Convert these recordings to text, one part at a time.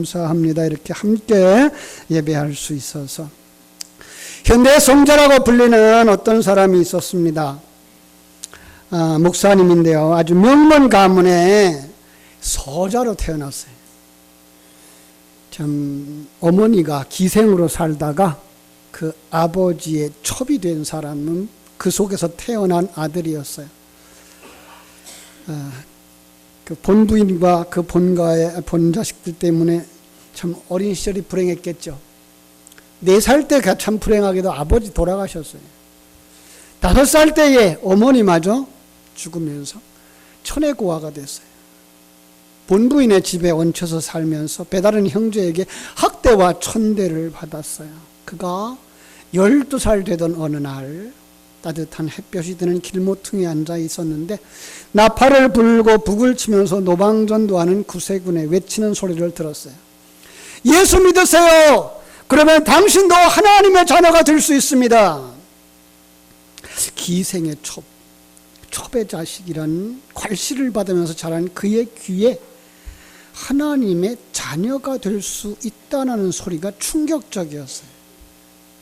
감사합니다. 이렇게 함께 예배할 수 있어서. 현대 성자라고 불리는 어떤 사람이 있었습니다. 목사님인데요. 아주 명문 가문에 서자로 태어났어요. 참 어머니가 기생으로 살다가 그 아버지의 첩이 된 사람은 그 속에서 태어난 아들이었어요. 그 본부인과 그 본가의 본자식들 때문에 참 어린 시절이 불행했겠죠. 4살 때 참 불행하게도 아버지 돌아가셨어요. 5살 때에 어머니마저 죽으면서 천혜고아가 됐어요. 본부인의 집에 얹혀서 살면서 배다른 형제에게 학대와 천대를 받았어요. 그가 12살 되던 어느 날 따뜻한 햇볕이 드는 길모퉁이에 앉아 있었는데 나팔을 불고 북을 치면서 노방전도하는 구세군의 외치는 소리를 들었어요. 예수 믿으세요. 그러면 당신도 하나님의 자녀가 될 수 있습니다. 기생의 첩의 자식이란 괄시를 받으면서 자란 그의 귀에 하나님의 자녀가 될 수 있다는 소리가 충격적이었어요.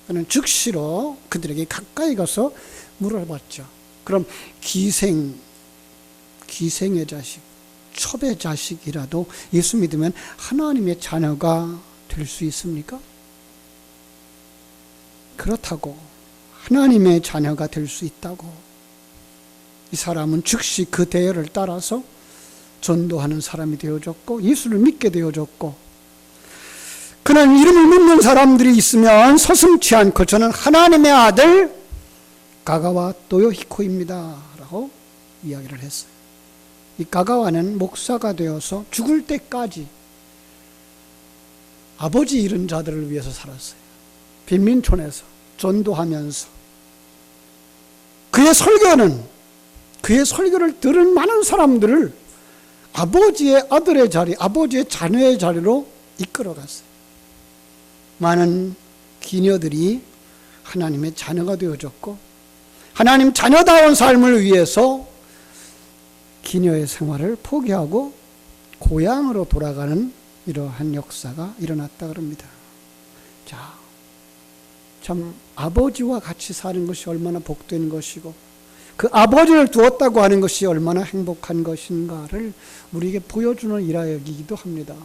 그는 즉시로 그들에게 가까이 가서 물어봤죠. 그럼 기생의 자식, 첩의 자식이라도 예수 믿으면 하나님의 자녀가 될 수 있습니까? 그렇다고, 하나님의 자녀가 될 수 있다고. 이 사람은 즉시 그 대열을 따라서 전도하는 사람이 되어졌고 예수를 믿게 되어졌고, 그는 이름을 묻는 사람들이 있으면 서슴지 않고 저는 하나님의 아들 가가와 또요히코입니다 라고 이야기를 했어요. 이 가가와는 목사가 되어서 죽을 때까지 아버지 잃은 자들을 위해서 살았어요. 빈민촌에서 전도하면서 그의 설교를 들은 많은 사람들을 아버지의 아들의 자리, 아버지의 자녀의 자리로 이끌어갔어요. 많은 기녀들이 하나님의 자녀가 되어졌고 하나님 자녀다운 삶을 위해서 기녀의 생활을 포기하고 고향으로 돌아가는 이러한 역사가 일어났다 그럽니다. 자, 참 아버지와 같이 사는 것이 얼마나 복된 것이고 그 아버지를 두었다고 하는 것이 얼마나 행복한 것인가를 우리에게 보여주는 일화이기도 합니다.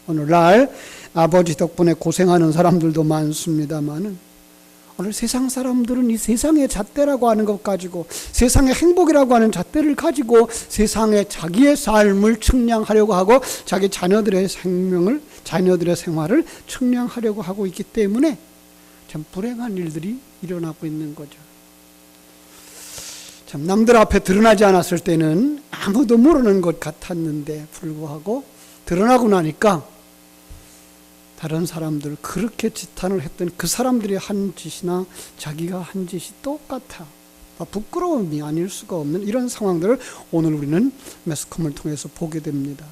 오늘날 아버지 덕분에 고생하는 사람들도 많습니다만 오늘 세상 사람들은 이 세상의 잣대라고 하는 것 가지고 세상의 행복이라고 하는 잣대를 가지고 세상의 자기의 삶을 측량하려고 하고 자기 자녀들의 생활을 측량하려고 하고 있기 때문에 참 불행한 일들이 일어나고 있는 거죠. 참 남들 앞에 드러나지 않았을 때는 아무도 모르는 것 같았는데 불구하고 드러나고 나니까 다른 사람들 그렇게 지탄을 했던 그 사람들이 한 짓이나 자기가 한 짓이 똑같아. 부끄러움이 아닐 수가 없는 이런 상황들을 오늘 우리는 매스컴을 통해서 보게 됩니다.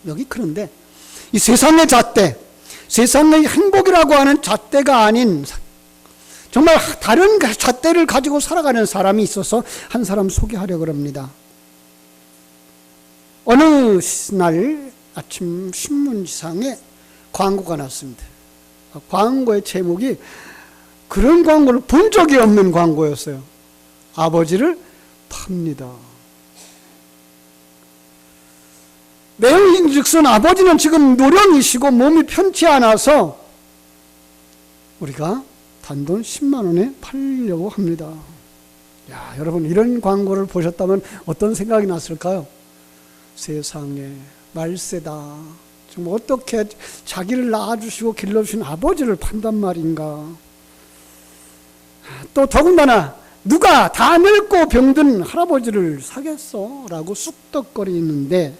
여기 그런데 이 세상의 잣대, 세상의 행복이라고 하는 잣대가 아닌 정말 다른 잣대를 가지고 살아가는 사람이 있어서 한 사람 소개하려고 합니다. 어느 날 아침 신문지상에 광고가 났습니다. 광고의 제목이 그런 광고를 본 적이 없는 광고였어요. 아버지를 팝니다. 내용인즉슨 아버지는 지금 노령이시고 몸이 편치 않아서 우리가 단돈 10만 원에 팔려고 합니다. 야, 여러분 이런 광고를 보셨다면 어떤 생각이 났을까요? 세상에 말세다. 정말 어떻게 자기를 낳아주시고 길러주신 아버지를 판단 말인가. 또 더군다나 누가 다 늙고 병든 할아버지를 사겠어? 라고 쑥덕거리는데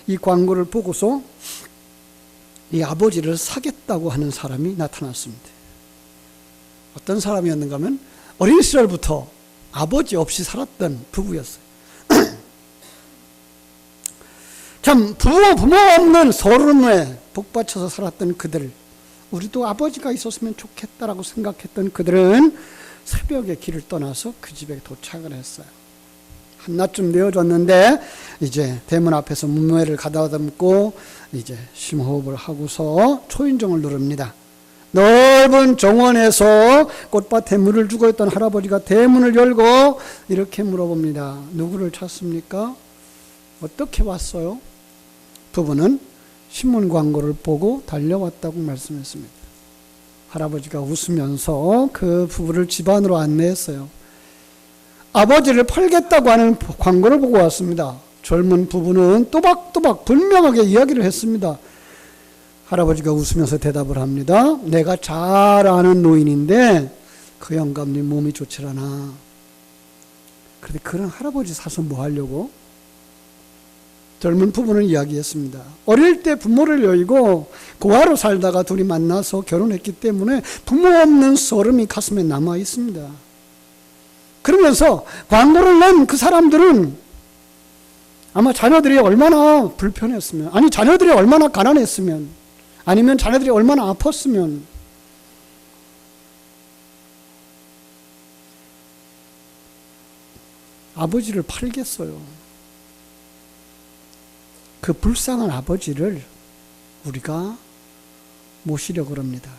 이 광고를 보고서 이 아버지를 사겠다고 하는 사람이 나타났습니다. 어떤 사람이었는가 하면 어린 시절부터 아버지 없이 살았던 부부였어요. 참 부모 없는 서른에 복받쳐서 살았던 그들, 우리도 아버지가 있었으면 좋겠다라고 생각했던 그들은 새벽에 길을 떠나서 그 집에 도착을 했어요. 한낮쯤 되어졌는데 이제 대문 앞에서 문매를 가다듬고 이제 심호흡을 하고서 초인종을 누릅니다. 넓은 정원에서 꽃밭에 물을 주고 있던 할아버지가 대문을 열고 이렇게 물어봅니다. 누구를 찾습니까? 어떻게 왔어요? 부부는 신문 광고를 보고 달려왔다고 말씀했습니다. 할아버지가 웃으면서 그 부부를 집 안으로 안내했어요. 아버지를 팔겠다고 하는 광고를 보고 왔습니다. 젊은 부부는 또박또박 분명하게 이야기를 했습니다. 할아버지가 웃으면서 대답을 합니다. 내가 잘 아는 노인인데 그 영감님 몸이 좋질 않아. 그런데 그런 할아버지 사서 뭐 하려고? 젊은 부부는 이야기했습니다. 어릴 때 부모를 여의고 고아로 살다가 둘이 만나서 결혼했기 때문에 부모 없는 서름이 가슴에 남아 있습니다. 그러면서 광고를 낸 그 사람들은 아마 자녀들이 얼마나 불편했으면, 아니 자녀들이 얼마나 가난했으면, 아니면 자녀들이 얼마나 아팠으면 아버지를 팔겠어요. 그 불쌍한 아버지를 우리가 모시려고 합니다.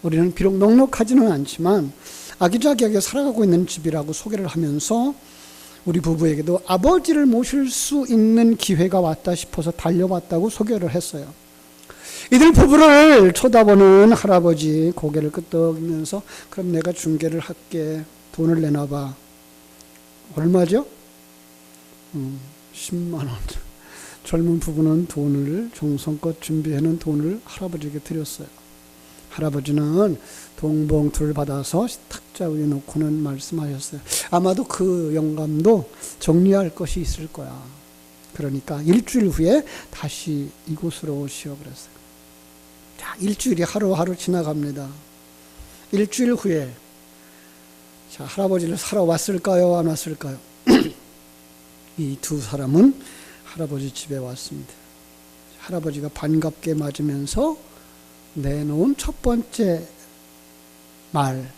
우리는 비록 넉넉하지는 않지만 아기자기하게 살아가고 있는 집이라고 소개를 하면서 우리 부부에게도 아버지를 모실 수 있는 기회가 왔다 싶어서 달려왔다고 소개를 했어요. 이들 부부를 쳐다보는 할아버지 고개를 끄덕이면서 그럼 내가 중개를 할게. 돈을 내놔봐. 얼마죠? 10만 원. 젊은 부부는 돈을 정성껏 준비해놓은 돈을 할아버지에게 드렸어요. 할아버지는 돈봉투를 받아서 탁자 위에 놓고는 말씀하셨어요. 아마도 그 영감도 정리할 것이 있을 거야. 그러니까 일주일 후에 다시 이곳으로 오시오 그랬어요. 자, 일주일이 하루하루 지나갑니다. 일주일 후에 자, 할아버지를 사러 왔을까요? 안 왔을까요? 이 두 사람은 할아버지 집에 왔습니다. 할아버지가 반갑게 맞으면서 내놓은 첫 번째 말,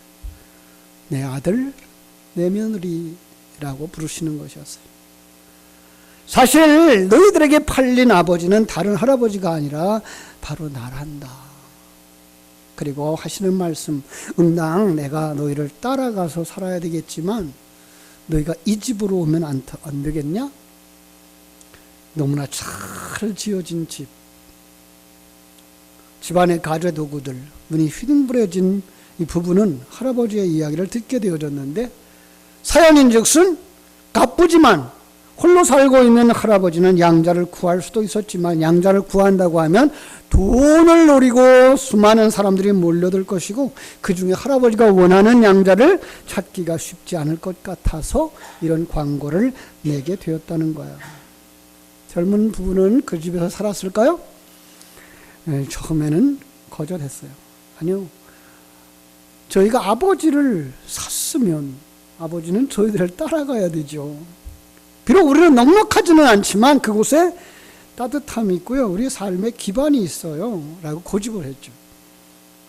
내 아들, 내 며느리라고 부르시는 것이었어요. 사실 너희들에게 팔린 아버지는 다른 할아버지가 아니라 바로 나란다. 그리고 하시는 말씀, 응당 내가 너희를 따라가서 살아야 되겠지만 너희가 이 집으로 오면 안 되겠냐? 너무나 잘 지어진 집, 집안의 가재도구들, 눈이 휘둥그레진 이 부부는 할아버지의 이야기를 듣게 되어졌는데 사연인즉슨 가쁘지만 홀로 살고 있는 할아버지는 양자를 구할 수도 있었지만 양자를 구한다고 하면 돈을 노리고 수많은 사람들이 몰려들 것이고 그 중에 할아버지가 원하는 양자를 찾기가 쉽지 않을 것 같아서 이런 광고를 내게 되었다는 거예요. 젊은 부부는 그 집에서 살았을까요? 처음에는 거절했어요. 아니요. 저희가 아버지를 샀으면 아버지는 저희들을 따라가야 되죠. 비록 우리는 넉넉하지는 않지만 그곳에 따뜻함이 있고요. 우리의 삶에 기반이 있어요. 라고 고집을 했죠.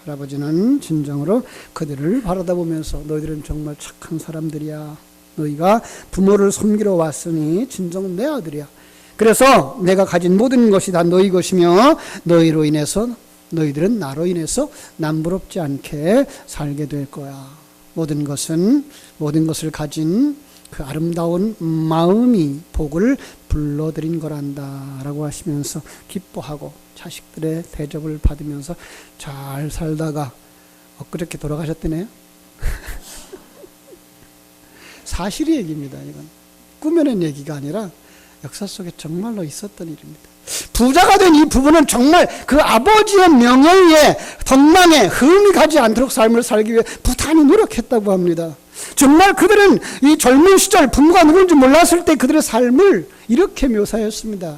할아버지는 진정으로 그들을 바라다보면서 너희들은 정말 착한 사람들이야. 너희가 부모를 섬기러 왔으니 진정 내 아들이야. 그래서 내가 가진 모든 것이 다 너희 것이며 너희로 인해서 너희들은 나로 인해서 남부럽지 않게 살게 될 거야. 모든 것을 가진 그 아름다운 마음이 복을 불러들인 거란다 라고 하시면서 기뻐하고 자식들의 대접을 받으면서 잘 살다가 엊그저께 돌아가셨다네요. 사실의 얘기입니다. 이건 꾸며낸 얘기가 아니라 역사 속에 정말로 있었던 일입니다. 부자가 된 이 부부는 정말 그 아버지의 명예에 덕망에 흠이 가지 않도록 삶을 살기 위해 부단히 노력했다고 합니다. 정말 그들은 이 젊은 시절 부모가 누군지 몰랐을 때 그들의 삶을 이렇게 묘사했습니다.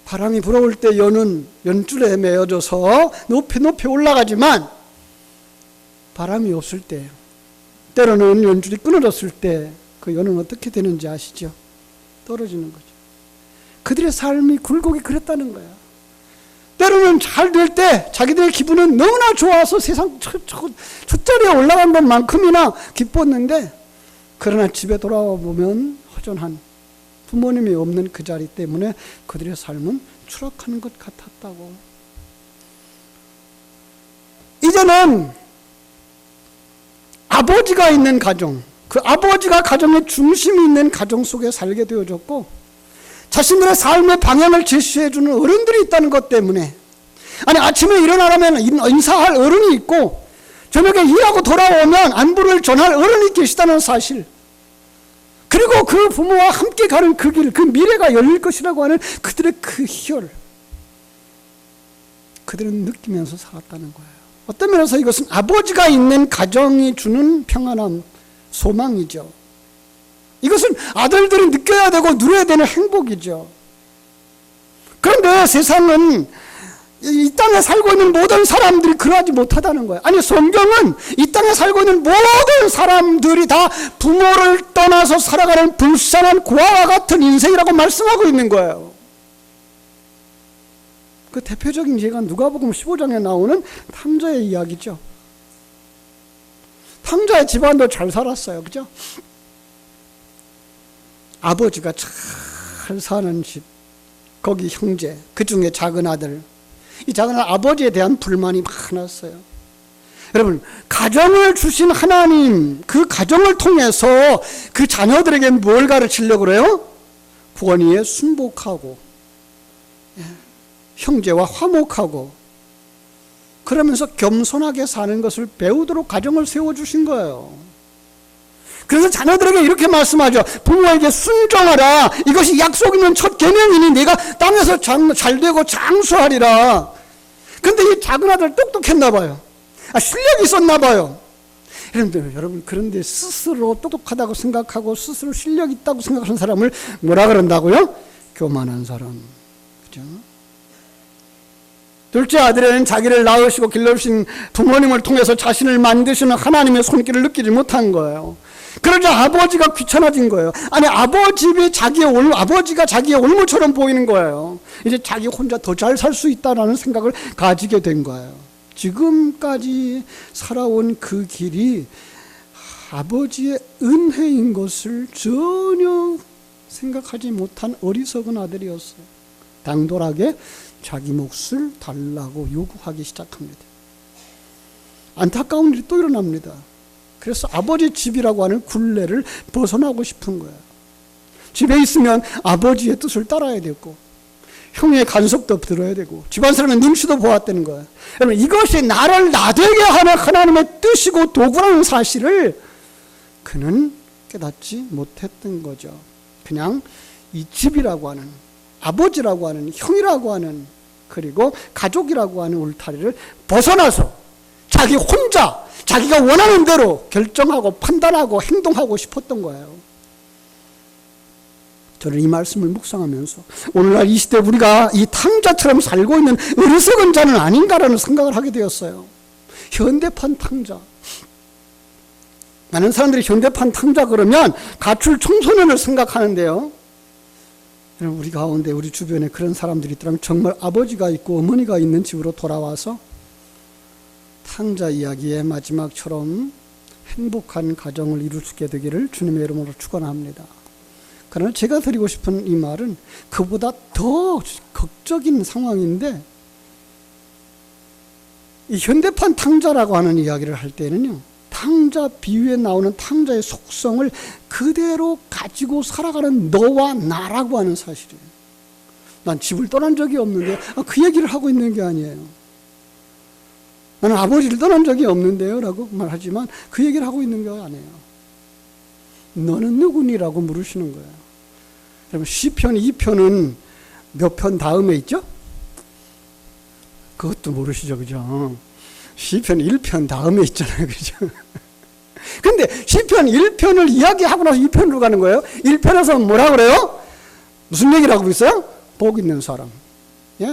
바람이 불어올 때 연은 연줄에 매어져서 높이 높이 올라가지만 바람이 없을 때, 때로는 연줄이 끊어졌을 때 그 연은 어떻게 되는지 아시죠? 떨어지는 거죠. 그들의 삶이 굴곡이 그랬다는 거야. 때로는 잘 될 때 자기들의 기분은 너무나 좋아서 세상 첫자리에 올라간 것만큼이나 기뻤는데 그러나 집에 돌아와 보면 불완전한 부모님이 없는 그 자리 때문에 그들의 삶은 추락하는 것 같았다고. 이제는 아버지가 있는 가정, 그 아버지가 가정의 중심이 있는 가정 속에 살게 되어졌고, 자신들의 삶의 방향을 제시해주는 어른들이 있다는 것 때문에, 아니 아침에 일어나려면 인사할 어른이 있고 저녁에 일하고 돌아오면 안부를 전할 어른이 계시다는 사실, 그리고 그 부모와 함께 가는 그 길, 그 미래가 열릴 것이라고 하는 그들의 그 희열, 그들은 느끼면서 살았다는 거예요. 어떤 면에서 이것은 아버지가 있는 가정이 주는 평안함, 소망이죠. 이것은 아들들이 느껴야 되고 누려야 되는 행복이죠. 그런데 세상은 이 땅에 살고 있는 모든 사람들이 그러하지 못하다는 거예요. 아니, 성경은 이 땅에 살고 있는 모든 사람들이 다 부모를 떠나서 살아가는 불쌍한 고아와 같은 인생이라고 말씀하고 있는 거예요. 그 대표적인 예가 누가복음 15장에 나오는 탕자의 이야기죠. 탕자의 집안도 잘 살았어요. 그죠? 아버지가 잘 사는 집, 거기 형제, 그 중에 작은 아들, 이 작은 아버지에 대한 불만이 많았어요. 여러분, 가정을 주신 하나님, 그 가정을 통해서 그 자녀들에게 뭘 가르치려고 그래요? 권위에 순복하고, 형제와 화목하고, 그러면서 겸손하게 사는 것을 배우도록 가정을 세워주신 거예요. 그래서 자녀들에게 이렇게 말씀하죠. 부모에게 순종하라. 이것이 약속 있는 첫 계명이니 내가 땅에서 잘되고 장수하리라. 근데 이 작은 아들 똑똑했나 봐요. 실력이 있었나 봐요. 여러분, 그런데 스스로 똑똑하다고 생각하고 스스로 실력 있다고 생각하는 사람을 뭐라 그런다고요? 교만한 사람. 그죠? 둘째 아들은 자기를 낳으시고 길러주신 부모님을 통해서 자신을 만드시는 하나님의 손길을 느끼지 못한 거예요. 그러자 아버지가 귀찮아진 거예요. 아니, 아버지가 자기의 올무처럼 보이는 거예요. 이제 자기 혼자 더 잘 살 수 있다는 생각을 가지게 된 거예요. 지금까지 살아온 그 길이 아버지의 은혜인 것을 전혀 생각하지 못한 어리석은 아들이었어요. 당돌하게 자기 몫을 달라고 요구하기 시작합니다. 안타까운 일이 또 일어납니다. 그래서 아버지 집이라고 하는 굴레를 벗어나고 싶은 거예요. 집에 있으면 아버지의 뜻을 따라야 되고, 형의 간섭도 들어야 되고, 집안 사람의 눈치도 보았다는 거예요. 여러분, 이것이 나를 나되게 하는 하나님의 뜻이고 도구라는 사실을 그는 깨닫지 못했던 거죠. 그냥 이 집이라고 하는, 아버지라고 하는, 형이라고 하는, 그리고 가족이라고 하는 울타리를 벗어나서 자기 혼자 자기가 원하는 대로 결정하고 판단하고 행동하고 싶었던 거예요. 저는 이 말씀을 묵상하면서 오늘날 이 시대 우리가 이 탕자처럼 살고 있는 어리석은 자는 아닌가라는 생각을 하게 되었어요. 현대판 탕자. 많은 사람들이 현대판 탕자 그러면 가출 청소년을 생각하는데요. 우리 가운데, 우리 주변에 그런 사람들이 있더라면 정말 아버지가 있고 어머니가 있는 집으로 돌아와서 탕자 이야기의 마지막처럼 행복한 가정을 이룰 수 있게 되기를 주님의 이름으로 축원합니다. 그러나 제가 드리고 싶은 이 말은 그보다 더 극적인 상황인데, 이 현대판 탕자라고 하는 이야기를 할 때는요, 탕자 비유에 나오는 탕자의 속성을 그대로 가지고 살아가는 너와 나라고 하는 사실이에요. 난 집을 떠난 적이 없는데, 그 얘기를 하고 있는 게 아니에요. 나는 아버지를 떠난 적이 없는데요 라고 말하지만 그 얘기를 하고 있는 게 아니에요. 너는 누구니라고 물으시는 거예요. 여러분, 시편 2편은 몇 편 다음에 있죠? 그것도 모르시죠, 그죠? 시편 1편 다음에 있잖아요, 그죠? 근데 시편 1편을 이야기하고 나서 2편으로 가는 거예요. 1편에서 뭐라 그래요? 무슨 얘기를 하고 있어요? 복 있는 사람. 예.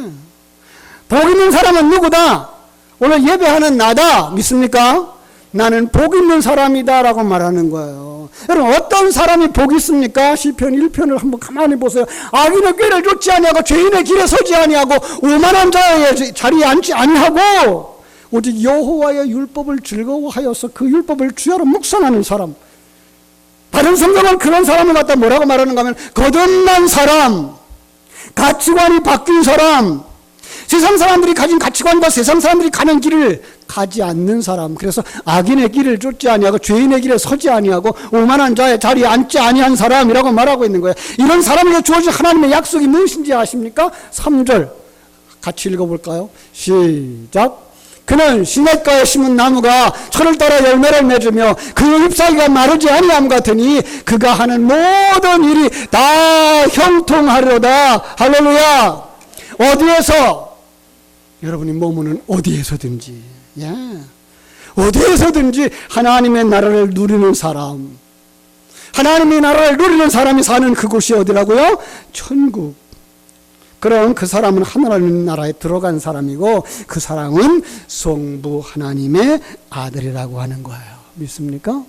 복 있는 사람은 누구다? 오늘 예배하는 나다. 믿습니까? 나는 복 있는 사람이다 라고 말하는 거예요. 여러분, 어떤 사람이 복이 있습니까? 시편 1편을 한번 가만히 보세요. 악인의 꾀를 좇지 아니하고 죄인의 길에 서지 아니하고 오만한 자의 자리에 앉지 아니하고 오직 여호와의 율법을 즐거워하여서 그 율법을 주야로 묵상하는 사람, 바로 다른 성경은 그런 사람을 갖다 뭐라고 말하는가 하면 거듭난 사람, 가치관이 바뀐 사람, 세상 사람들이 가진 가치관과 세상 사람들이 가는 길을 가지 않는 사람, 그래서 악인의 길을 쫓지 아니하고 죄인의 길에 서지 아니하고 오만한 자의 자리에 앉지 아니한 사람이라고 말하고 있는 거예요. 이런 사람에게 주어진 하나님의 약속이 무엇인지 아십니까? 3절 같이 읽어볼까요? 시작. 그는 시냇가에 심은 나무가 철을 따라 열매를 맺으며 그 잎사귀가 마르지 아니함 같으니 그가 하는 모든 일이 다 형통하려다. 할렐루야. 어디에서? 여러분이 머무는 어디에서든지, 어디에서든지 하나님의 나라를 누리는 사람, 하나님의 나라를 누리는 사람이 사는 그곳이 어디라고요? 천국. 그럼 그 사람은 하나님 나라에 들어간 사람이고 그 사람은 성부 하나님의 아들이라고 하는 거예요. 믿습니까?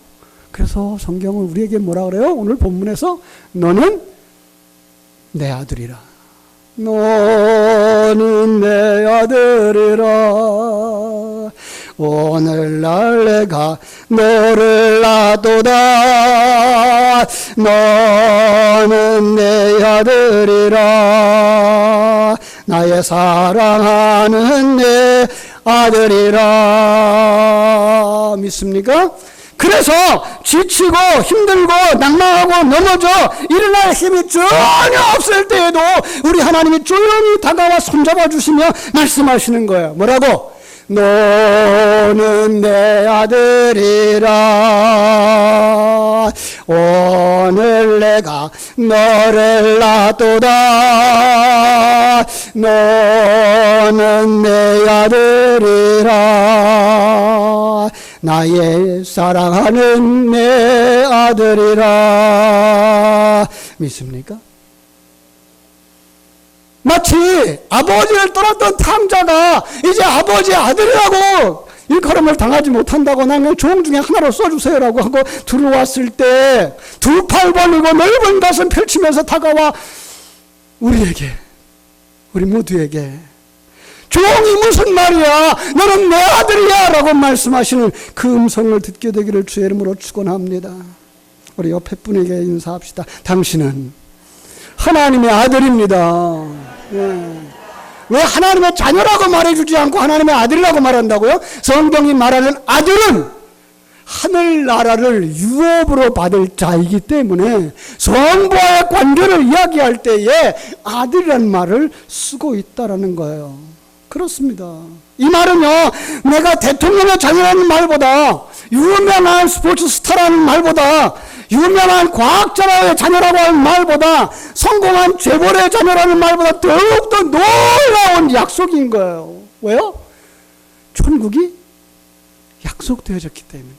그래서 성경은 우리에게 뭐라 그래요? 오늘 본문에서 너는 내 아들이라. 너는 내 아들이라. 오늘날 내가 너를 놔도다. 너는 내 아들이라. 나의 사랑하는 내 아들이라. 믿습니까? 그래서 지치고 힘들고 낭망하고 넘어져 일어날 힘이 전혀 없을 때에도 우리 하나님이 조용히 다가와 손잡아 주시며 말씀하시는 거예요. 뭐라고? 너는 내 아들이라. 오늘 내가 너를 놔도다. 너는 내 아들이라. 나의 사랑하는 내 아들이라. 믿습니까? 마치 아버지를 떠났던 탐자가 이제 아버지의 아들이라고 일컬음을 당하지 못한다고 나는 종 중에 하나로 써주세요라고 하고 들어왔을 때 두 팔 벌리고 넓은 가슴 펼치면서 다가와 우리에게, 우리 모두에게 종이 무슨 말이야, 너는 내 아들이야 라고 말씀하시는 그 음성을 듣게 되기를 주의 이름으로 축원합니다. 우리 옆에 분에게 인사합시다. 당신은 하나님의 아들입니다. 왜 하나님의 자녀라고 말해주지 않고 하나님의 아들이라고 말한다고요? 성경이 말하는 아들은 하늘나라를 유업으로 받을 자이기 때문에 성부와의 관계를 이야기할 때에 아들이라는 말을 쓰고 있다라는 거예요. 그렇습니다. 이 말은요, 내가 대통령의 자녀라는 말보다, 유명한 스포츠 스타라는 말보다, 유명한 과학자의 자녀라고 하는 말보다, 성공한 재벌의 자녀라는 말보다 더욱더 놀라운 약속인 거예요. 왜요? 천국이 약속되어졌기 때문에.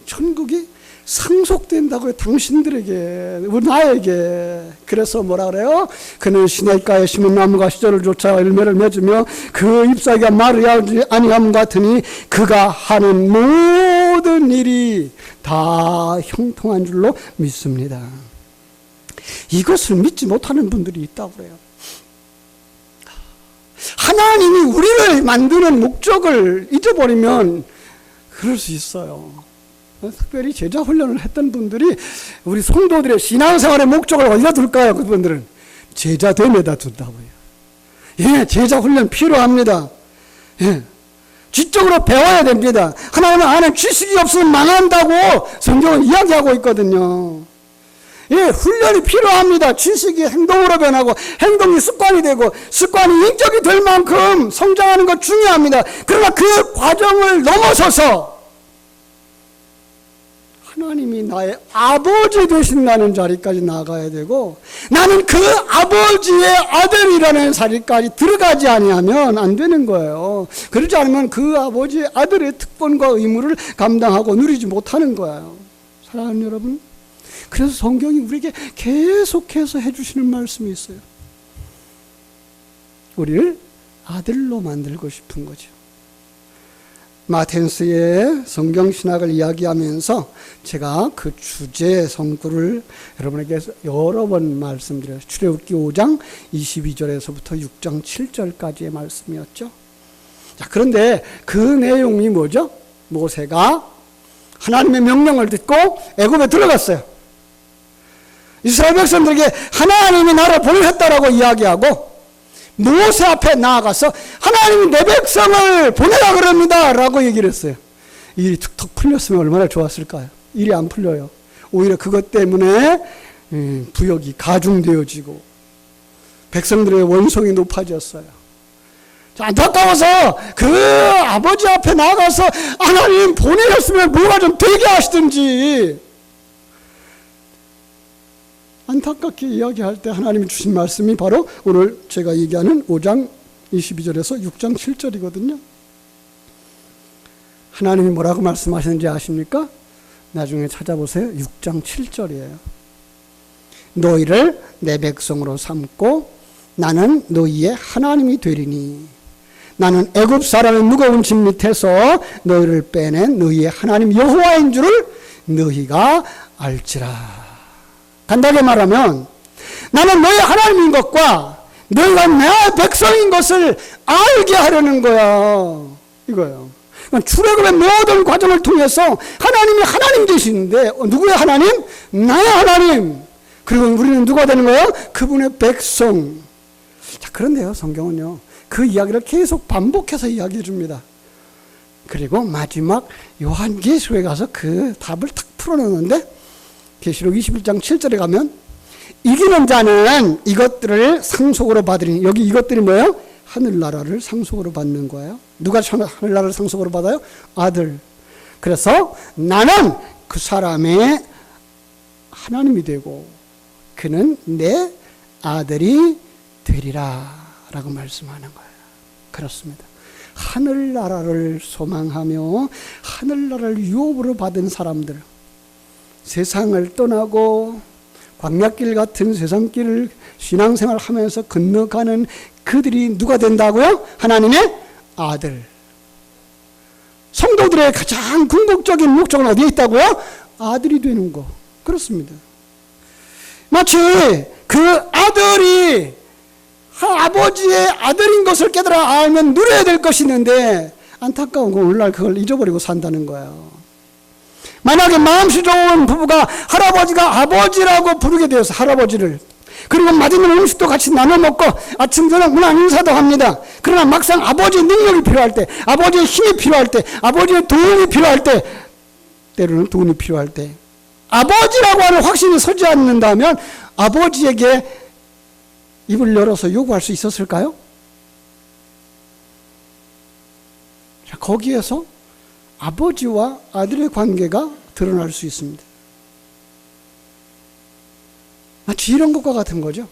천국이 상속된다고요. 당신들에게, 나에게. 그래서 뭐라 그래요? 그는 시냇가에 심은 나무가 시절을 쫓아 열매를 맺으며 그 잎사귀가 마르지 아니함 같으니 그가 하는 모든 일이 다 형통한 줄로 믿습니다. 이것을 믿지 못하는 분들이 있다고 그래요. 하나님이 우리를 만드는 목적을 잊어버리면 그럴 수 있어요. 특별히 제자 훈련을 했던 분들이 우리 성도들의 신앙생활의 목적을 어디다 둘까요? 그분들은 제자됨에다 둔다고요. 예, 제자 훈련 필요합니다. 예, 지적으로 배워야 됩니다. 하나님 안에 지식이 없으면 망한다고 성경은 이야기하고 있거든요. 예, 훈련이 필요합니다. 지식이 행동으로 변하고 행동이 습관이 되고 습관이 인격이 될 만큼 성장하는 것 중요합니다. 그러나 그 과정을 넘어서서 하나님이 나의 아버지 되신다는 자리까지 나가야 되고 나는 그 아버지의 아들이라는 자리까지 들어가지 아니하면 안 되는 거예요. 그러지 않으면 그 아버지의 아들의 특권과 의무를 감당하고 누리지 못하는 거예요. 사랑하는 여러분, 그래서 성경이 우리에게 계속해서 해주시는 말씀이 있어요. 우리를 아들로 만들고 싶은 거죠. 마텐스의 성경신학을 이야기하면서 제가 그 주제 성구를 여러분에게 여러 번 말씀드려요. 출애굽기 5장 22절에서부터 6장 7절까지의 말씀이었죠. 자, 그런데 그 내용이 뭐죠? 모세가 하나님의 명령을 듣고 애굽에 들어갔어요. 이스라엘 백성들에게 하나님이 나를 보내셨다라고 이야기하고 모세 앞에 나아가서 하나님이 내 백성을 보내라 그럽니다 라고 얘기를 했어요. 일이 툭툭 풀렸으면 얼마나 좋았을까요? 일이 안 풀려요. 오히려 그것 때문에 부역이 가중되어지고 백성들의 원성이 높아졌어요. 안타까워서 그 아버지 앞에 나가서 하나님 보내셨으면 뭐가 좀 되게 하시든지, 안타깝게 이야기할 때 하나님이 주신 말씀이 바로 오늘 제가 얘기하는 5장 22절에서 6장 7절이거든요. 하나님이 뭐라고 말씀하시는지 아십니까? 나중에 찾아보세요. 6장 7절이에요. 너희를 내 백성으로 삼고 나는 너희의 하나님이 되리니 나는 애굽 사람의 무거운 짐 밑에서 너희를 빼낸 너희의 하나님 여호와인 줄을 너희가 알지라. 간단하게 말하면 나는 너희 하나님인 것과 너희가 내 백성인 것을 알게 하려는 거야. 이거예요. 출애굽의 모든 과정을 통해서 하나님이 하나님 되시는데 누구의 하나님? 나의 하나님. 그리고 우리는 누가 되는 거예요? 그분의 백성. 자, 그런데요, 성경은요, 그 이야기를 계속 반복해서 이야기해 줍니다. 그리고 마지막 요한계시록에 가서 그 답을 탁 풀어놓는데, 계시록 21장 7절에 가면 이기는 자는 이것들을 상속으로 받으리니, 여기 이것들이 뭐예요? 하늘나라를 상속으로 받는 거예요. 누가 하늘나라를 상속으로 받아요? 아들. 그래서 나는 그 사람의 하나님이 되고 그는 내 아들이 되리라 라고 말씀하는 거예요. 그렇습니다. 하늘나라를 소망하며 하늘나라를 유업으로 받은 사람들, 세상을 떠나고 광야길 같은 세상길을 신앙생활을 하면서 건너가는 그들이 누가 된다고요? 하나님의 아들. 성도들의 가장 궁극적인 목적은 어디에 있다고요? 아들이 되는 거. 그렇습니다. 마치 그 아들이 아버지의 아들인 것을 깨달아 알면 누려야 될 것이 있는데, 안타까운 건 오늘날 그걸 잊어버리고 산다는 거예요. 만약에 마음씨 좋은 부부가 할아버지가 아버지라고 부르게 되어서 할아버지를, 그리고 맛있는 음식도 같이 나눠 먹고 아침 저녁 문안 인사도 합니다. 그러나 막상 아버지의 능력이 필요할 때, 아버지의 힘이 필요할 때, 아버지의 도움이 필요할 때, 때로는 돈이 필요할 때 아버지라고 하는 확신이 서지 않는다면 아버지에게 입을 열어서 요구할 수 있었을까요? 자, 거기에서 아버지와 아들의 관계가 드러날 수 있습니다. 마치 이런 것과 같은 거죠.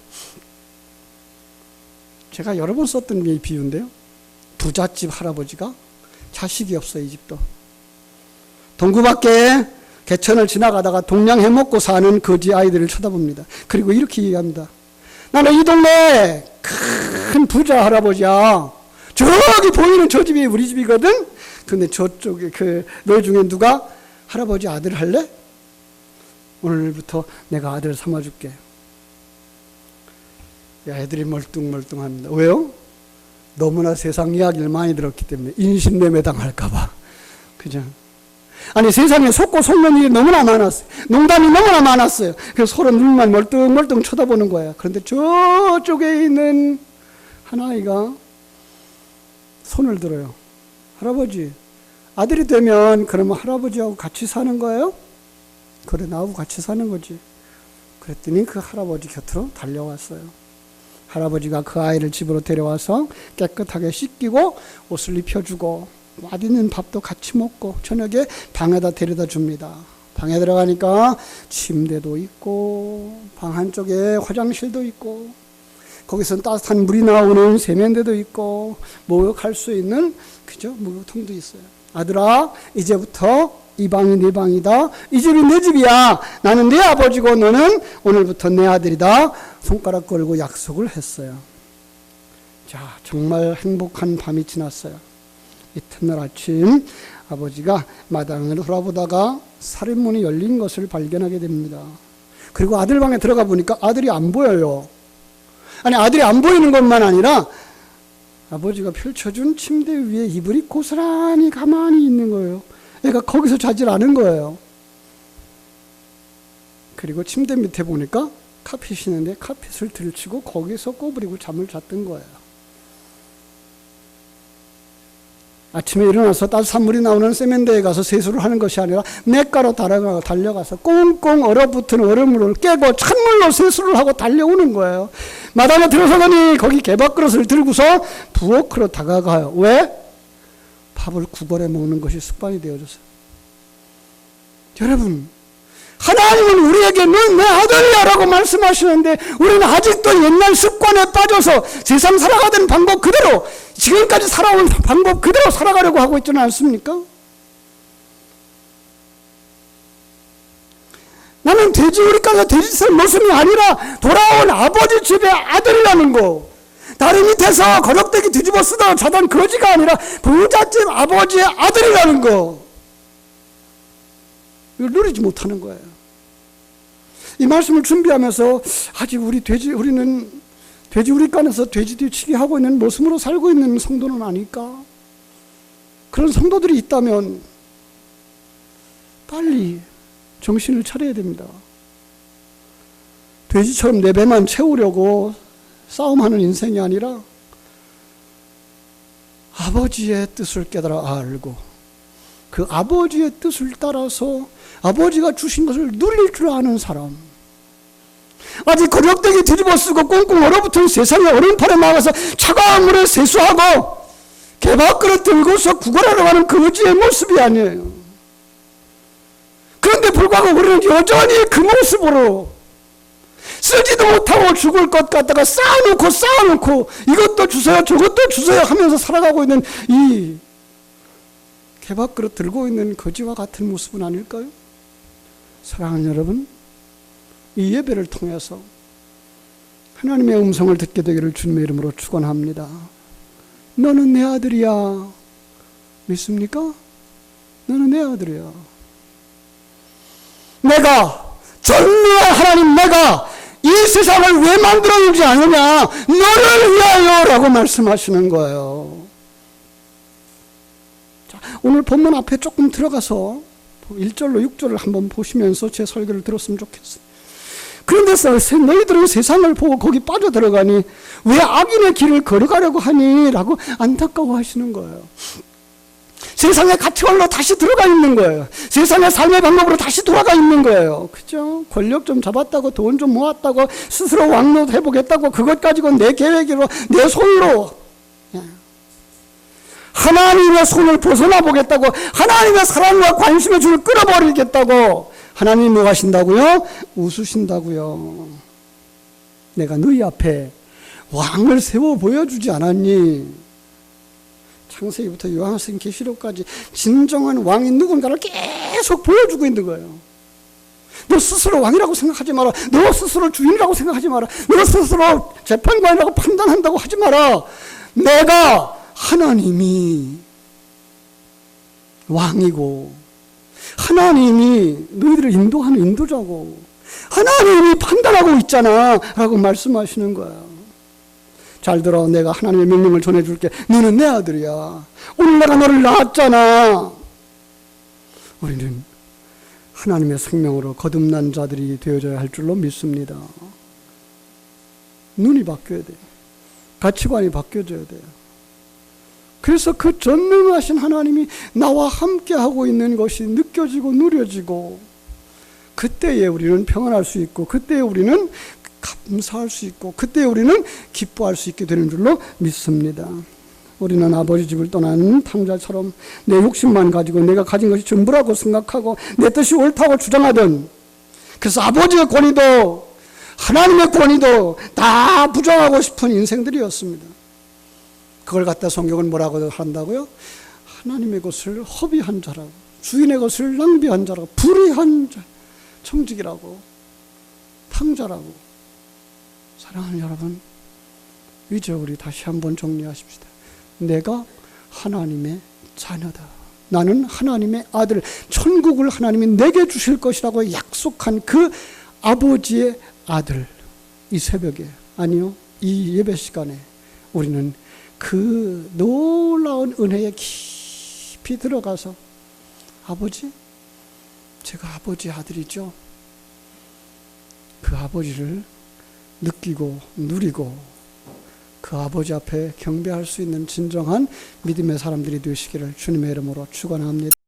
제가 여러 번 썼던 게 비유인데요. 부잣집 할아버지가 자식이 없어요. 이 집도. 동구 밖에 개천을 지나가다가 동양 해먹고 사는 거지 아이들을 쳐다봅니다. 그리고 이렇게 얘기합니다. 나는 이 동네에 큰 부자 할아버지야. 저기 보이는 저 집이 우리 집이거든. 근데 저쪽에 너희 중에 누가 할아버지 아들 할래? 오늘부터 내가 아들 삼아줄게. 야, 애들이 멀뚱멀뚱합니다. 왜요? 너무나 세상 이야기를 많이 들었기 때문에 인신매매 당할까봐. 그죠? 아니, 세상에 속고 속는 일이 너무나 많았어요. 농담이 너무나 많았어요. 그래서 서로 눈만 멀뚱멀뚱 쳐다보는 거야. 그런데 저쪽에 있는 한 아이가 손을 들어요. 할아버지, 아들이 되면 그러면 할아버지하고 같이 사는 거예요? 그래, 나하고 같이 사는 거지. 그랬더니 그 할아버지 곁으로 달려왔어요. 할아버지가 그 아이를 집으로 데려와서 깨끗하게 씻기고 옷을 입혀주고 맛있는 밥도 같이 먹고 저녁에 방에다 데려다 줍니다. 방에 들어가니까 침대도 있고 방 한쪽에 화장실도 있고 거기서 따뜻한 물이 나오는 세면대도 있고 목욕할 수 있는 그죠? 목욕통도 있어요. 아들아, 이제부터 이 방이 네 방이다. 이 집이 내 집이야. 나는 네 아버지고 너는 오늘부터 내 아들이다. 손가락 걸고 약속을 했어요. 자, 정말 행복한 밤이 지났어요. 이튿날 아침 아버지가 마당을 돌아보다가 살인문이 열린 것을 발견하게 됩니다. 그리고 아들 방에 들어가 보니까 아들이 안 보여요. 아니, 아들이 안 보이는 것만 아니라 아버지가 펼쳐준 침대 위에 이불이 고스란히 가만히 있는 거예요. 그러니까 거기서 자질 않은 거예요. 그리고 침대 밑에 보니까 카펫이 있는데 카펫을 들치고 거기서 꼬부리고 잠을 잤던 거예요. 아침에 일어나서 따뜻한 물이 나오는 세면대에 가서 세수를 하는 것이 아니라 냇가로 달려가서 꽁꽁 얼어붙은 얼음물을 깨고 찬물로 세수를 하고 달려오는 거예요. 마당에 들어서더니 거기 개밥그릇을 들고서 부엌으로 다가가요. 왜? 밥을 구걸해 먹는 것이 습관이 되어졌어요. 여러분, 하나님은 우리에게 넌 내 아들이야 라고 말씀하시는데 우리는 아직도 옛날 습관에 빠져서 세상 살아가던 방법 그대로, 지금까지 살아온 방법 그대로 살아가려고 하고 있지는 않습니까? 나는 돼지우리 가서 돼지살 모습이 아니라 돌아온 아버지 집의 아들이라는 거, 다리 밑에서 거럭대기 뒤집어 쓰다가 자던 거지가 아니라 부잣집 아버지의 아들이라는 거, 이걸 누리지 못하는 거예요. 이 말씀을 준비하면서 아직 우리는 돼지우리간에서 돼지 뒤치기 하고 있는 모습으로 살고 있는 성도는 아닐까? 그런 성도들이 있다면 빨리 정신을 차려야 됩니다. 돼지처럼 내 배만 채우려고 싸움하는 인생이 아니라 아버지의 뜻을 깨달아 알고 그 아버지의 뜻을 따라서 아버지가 주신 것을 누릴 줄 아는 사람, 아직 거적대기 뒤집어 쓰고 꽁꽁 얼어붙은 세상의 얼음판에 나가서 차가운 물에 세수하고 개밥그릇 들고서 구걸하러 가는 거지의 모습이 아니에요. 그런데 불구하고 우리는 여전히 그 모습으로 쓰지도 못하고 죽을 것 같다가 쌓아놓고 이것도 주세요 저것도 주세요 하면서 살아가고 있는 이 개밥그릇 들고 있는 거지와 같은 모습은 아닐까요? 사랑하는 여러분, 이 예배를 통해서 하나님의 음성을 듣게 되기를 주님의 이름으로 축원합니다. 너는 내 아들이야. 믿습니까? 너는 내 아들이야. 내가 전능한 하나님, 내가 이 세상을 왜 만들어주지 않느냐, 너를 위하여 라고 말씀하시는 거예요. 자, 오늘 본문 앞에 조금 들어가서 1절로 6절을 한번 보시면서 제 설교를 들었으면 좋겠어요. 그런데 너희들은 세상을 보고 거기 빠져들어가니 왜 악인의 길을 걸어가려고 하니? 라고 안타까워 하시는 거예요. 세상의 가치관로 다시 들어가 있는 거예요. 세상의 삶의 방법으로 다시 돌아가 있는 거예요. 그죠? 권력 좀 잡았다고, 돈 좀 모았다고, 스스로 왕노 해보겠다고, 그것 가지고 내 계획으로, 내 손으로 하나님의 손을 벗어나 보겠다고, 하나님의 사랑과 관심의 줄을 끊어버리겠다고, 하나님이 뭐 하신다고요? 웃으신다고요. 내가 너희 앞에 왕을 세워 보여주지 않았니? 창세기부터 요한복음 계시록까지 진정한 왕이 누군가를 계속 보여주고 있는 거예요. 너 스스로 왕이라고 생각하지 마라. 너 스스로 주인이라고 생각하지 마라. 너 스스로 재판관이라고 판단한다고 하지 마라. 내가 하나님이 왕이고 하나님이 너희들을 인도하는 인도자고 하나님이 판단하고 있잖아 라고 말씀하시는 거야. 잘 들어, 내가 하나님의 명령을 전해줄게. 너는 내 아들이야. 오늘 내가 너를 낳았잖아. 우리는 하나님의 생명으로 거듭난 자들이 되어져야 할 줄로 믿습니다. 눈이 바뀌어야 돼요. 가치관이 바뀌어져야 돼요. 그래서 그 전능하신 하나님이 나와 함께하고 있는 것이 느껴지고 누려지고, 그때에 우리는 평안할 수 있고, 그때에 우리는 감사할 수 있고, 그때에 우리는 기뻐할 수 있게 되는 줄로 믿습니다. 우리는 아버지 집을 떠난 탕자처럼 내 욕심만 가지고 내가 가진 것이 전부라고 생각하고 내 뜻이 옳다고 주장하던, 그래서 아버지의 권위도 하나님의 권위도 다 부정하고 싶은 인생들이었습니다. 그걸 갖다 성경은 뭐라고 한다고요? 하나님의 것을 허비한 자라고, 주인의 것을 낭비한 자라고, 불의한 자, 청직이라고, 탕자라고. 사랑하는 여러분, 이제 우리 다시 한번 정리하십시다. 내가 하나님의 자녀다. 나는 하나님의 아들, 천국을 하나님이 내게 주실 것이라고 약속한 그 아버지의 아들. 이 새벽에, 아니요, 이 예배 시간에 우리는 그 놀라운 은혜에 깊이 들어가서, 아버지, 제가 아버지 아들이죠. 그 아버지를 느끼고 누리고 그 아버지 앞에 경배할 수 있는 진정한 믿음의 사람들이 되시기를 주님의 이름으로 축원합니다.